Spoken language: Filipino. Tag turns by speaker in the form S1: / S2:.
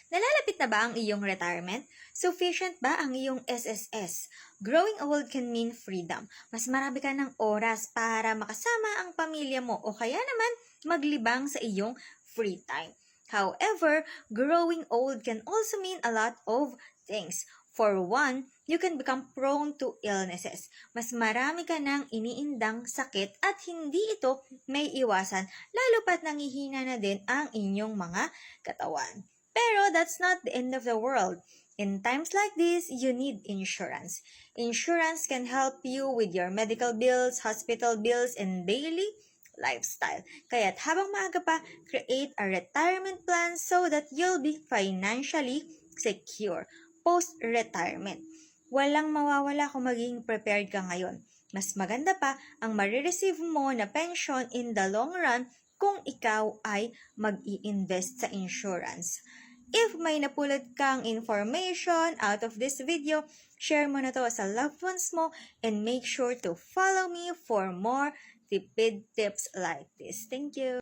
S1: Nalalapit na ba ang iyong retirement? Sufficient ba ang iyong SSS? Growing old can mean freedom. Mas marami ka ng oras para makasama ang pamilya mo o kaya naman maglibang sa iyong free time. However, growing old can also mean a lot of things. For one, you can become prone to illnesses. Mas marami ka nang iniindang sakit at hindi ito may iwasan lalo pat nangihina na din ang inyong mga katawan. Pero that's not the end of the world. In times like this, you need insurance. Insurance can help you with your medical bills, hospital bills, and daily lifestyle. Kaya't habang maaga pa, create a retirement plan so that you'll be financially secure post-retirement. Walang mawawala kung maging prepared ka ngayon. Mas maganda pa ang marireceive mo na pension in the long run kung ikaw ay mag-i-invest sa insurance. If may napulot kang information out of this video, share mo na to sa loved ones mo and make sure to follow me for more tipid tips like this. Thank you!